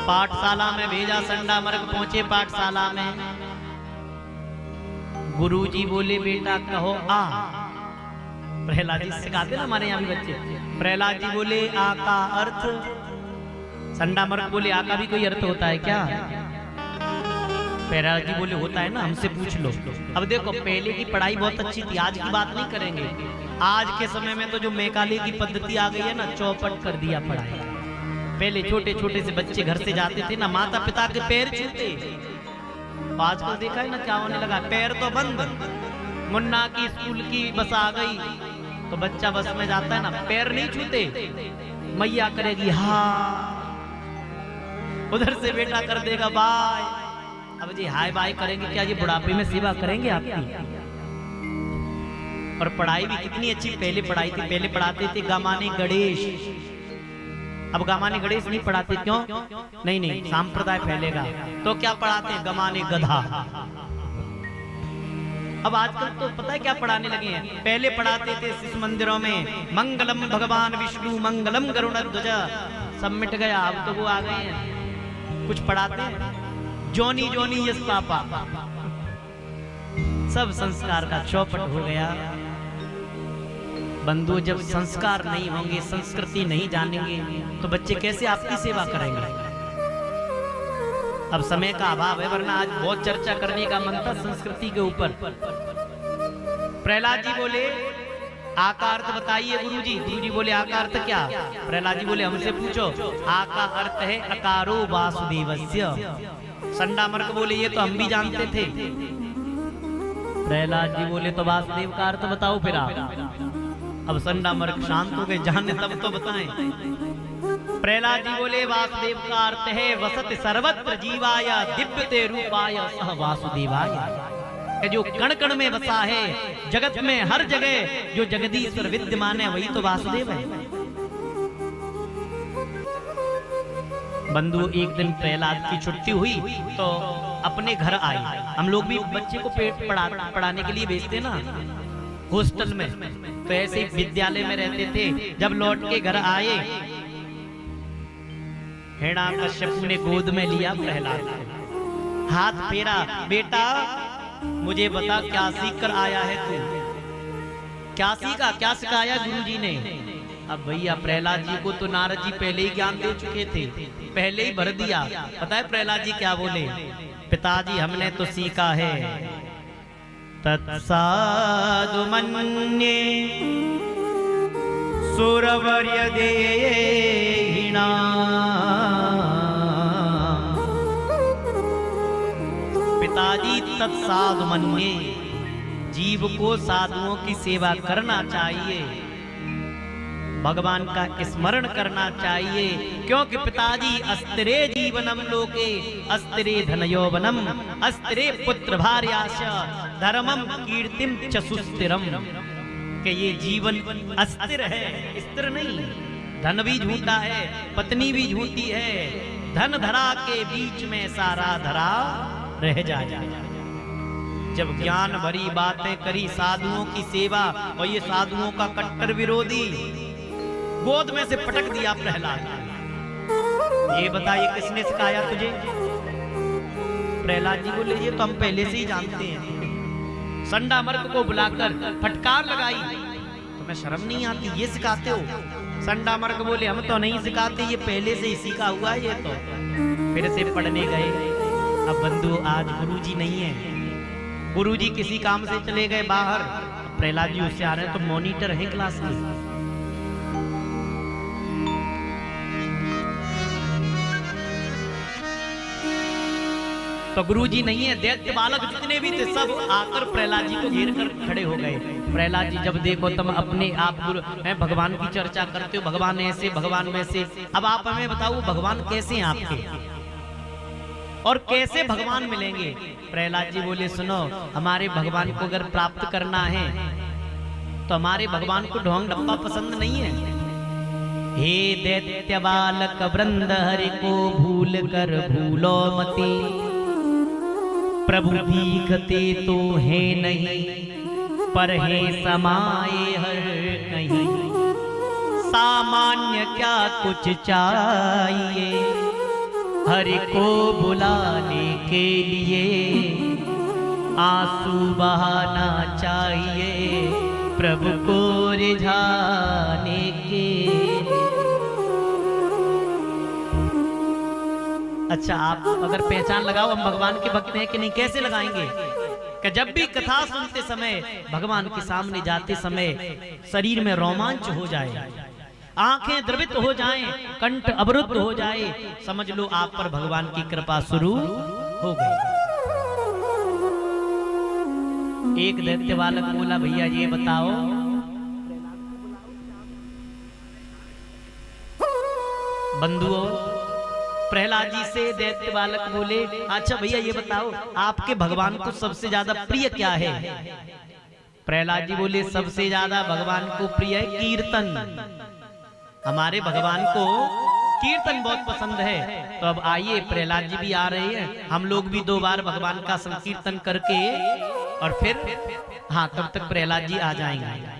पाठशाला में भेजा, संडामर्क पहुंचे पाठशाला में। गुरुजी बोले बेटा कहो आ। प्रहलाद जी सिखाते ना हमारे यहाँ भी बच्चे। प्रहलाद जी बोले आ का अर्थ। संडामर्क बोले आ का भी कोई अर्थ होता है क्या? प्रहलाद जी बोले होता है ना, हमसे पूछ लो। अब देखो पहले की पढ़ाई बहुत अच्छी थी, आज की बात नहीं करेंगे। आज के समय में तो जो मैकाले की पद्धति आ गई है ना, चौपट कर दिया पढ़ाई। पहले छोटे छोटे से बच्चे घर से जाते थे ना, माता पिता के पैर छूते। आजकल देखा है ना क्या होने लगा, पैर तो बंद। मुन्ना की स्कूल की बस आ गई तो बच्चा बस में जाता है ना, पैर नहीं छूते। मैया करेगी हाँ, उधर से बेटा कर देगा बाय। अब जी हाय बाय करेंगे क्या? ये बुढ़ापे में सेवा करेंगे आपकी? और पढ़ाई भी कितनी अच्छी पहले पढ़ाई थी। पहले पढ़ाते थे गमाने गणेश, अब गमाने गणेश नहीं पढ़ाते। क्यों? नहीं, सांप्रदाय फैलेगा। तो क्या पढ़ाते हैं? गमाने गधा। अब आजकल तो पता है क्या पढ़ाने लगे हैं? पहले पढ़ाते थे शिशु मंदिरों में मंगलम भगवान विष्णु मंगलम गरुड़ध्वज, सब मिट गया। अब तो वो आ गए हैं, कुछ पढ़ाते हैं जोनी जोनी यस पापा। सब संस्कार का चौपट हो गया। बंधु, जब संस्कार नहीं होंगे, संस्कृति नहीं जानेंगे तो बच्चे कैसे आपकी सेवा करेंगे? अब समय का अभाव है, वरना आज बहुत चर्चा करने का मन था संस्कृति के ऊपर। प्रहलाद जी बोले आ का अर्थ बताइए गुरुजी। गुरुजी बोले आ का अर्थ क्या? प्रहलाद जी बोले हमसे पूछो। आ का अर्थ है अकारो वासुदेवस्य। संडामर्क बोले ये तो हम भी जानते थे। प्रहलाद जी बोले तो वासुदेव का अर्थ बताओ फिर आप। अब संडामर्क शांत हो गए, जाने तब तो बताएं। प्रहलाद जी बोले वासुदेव का अर्थ है वसत सर्वत्र जीवाय दिव्यते रूपाय सह वासुदेवाय। जो कण कण में बसा है, जगत में हर जगह जो जगदीश्वर विद्यमान है, वही तो वासुदेव है। बंधु, एक दिन प्रहलाद की छुट्टी हुई तो अपने घर आए। हम लोग भी बच्चे को पढ़ाने के लिए भेजते ना हॉस्टल में, तो ऐसे ही विद्यालय में रहते थे। जब लौट के घर आए, हिरण्याकश्यप ने गोद में लिया प्रहलाद को, हाथ फेरा, बेटा मुझे बता क्या सीख कर आया है तू? क्या सीखा, क्या सिखाया गुरुजी ने? अब भैया प्रहलाद जी को तो नारद जी पहले ही ज्ञान दे चुके थे, पहले ही भर दिया। पता है प्रहलाद जी क्या बोले? पिताजी हमने तो सीखा है तत्साधु मन्ये सुरवर्य देहिना। पिताजी तत्साधु मन्ये, जीव को साधुओं की सेवा करना चाहिए, भगवान का स्मरण करना चाहिए। क्योंकि पिताजी अस्तिरे जीवनम लोके अस्तिरे धन यौवनम अस्तिरे पुत्र भार्याश धर्मम कीर्तिम च सुस्थिरम। कि ये जीवन अस्थिर है, स्थिर नहीं। धन भी झूठा है, पत्नी भी झूठी है, धन धरा के बीच में सारा धरा रह जाए। जब ज्ञान भरी बातें करी साधुओं की सेवा, और ये साधुओं का कट्टर विरोधी, गोद में से पटक दिया प्रहलाद। ये बताइए किसने सिखाया तुझे? प्रहलाद जी बोले ये तो हम पहले से ही जानते हैं। संडामर्क को बुलाकर फटकार लगाई, तुम्हें शर्म नहीं आती? ये सिखाते हो? संडामर्क बोले हम तो नहीं सिखाते, ये पहले से ही सीखा हुआ है। ये तो फिर से पढ़ने गए। अब बंधु, आज गुरुजी नहीं है, गुरुजी किसी काम से चले गए बाहर। प्रहलाद जी उससे आ रहे हैं तो मॉनिटर है क्लास के। तो गुरुजी नहीं है, दैत्य बालक जितने भी थे सब आकर प्रहलाद जी को घेर कर खड़े हो गए। प्रहलाद जी जब देखो तुम अपने आप गुरु हैं, भगवान की चर्चा करते हो, भगवान ऐसे भगवान वैसे। अब आप हमें बताओ भगवान कैसे हैं आपके, और कैसे भगवान मिलेंगे? प्रहलाद जी बोले सुनो, हमारे भगवान को अगर प्राप्त करना है तो हमारे भगवान को ढोंग डब्बा पसंद नहीं है। हे दैत्य बालक वृंद हरि को भूल कर भूलो मती, प्रभु भीखते तो है नहीं पर है समाये हर कहीं। सामान्य क्या कुछ चाहिए हरि को बुलाने के लिए आंसू बहाना चाहिए, प्रभु को रिझाने के। अच्छा, आप अगर पहचान लगाओ हम भगवान के भक्त हैं कि नहीं, कैसे लगाएंगे? कि जब भी कथा सुनते समय, भगवान के सामने जाते समय शरीर में रोमांच हो जाए, आंखें द्रवित हो जाएं, कंठ अवरुद्ध हो जाए, समझ लो आप पर भगवान की कृपा शुरू हो गई। एक दैत्य बालक बोला, भैया ये बताओ, बंधुओं, प्रहलाद जी से दैत्य बालक बोले, अच्छा भैया ये बताओ आपके भगवान को सबसे ज्यादा प्रिय क्या है? प्रहलाद जी बोले, सबसे ज्यादा भगवान को प्रिय है कीर्तन। हमारे भगवान को कीर्तन बहुत पसंद है। तो अब आइए, प्रहलाद जी भी आ रहे हैं, हम लोग भी 2 बार भगवान का संकीर्तन करके और फिर हाँ, तब तक प्रहलाद जी आ जाएंगे।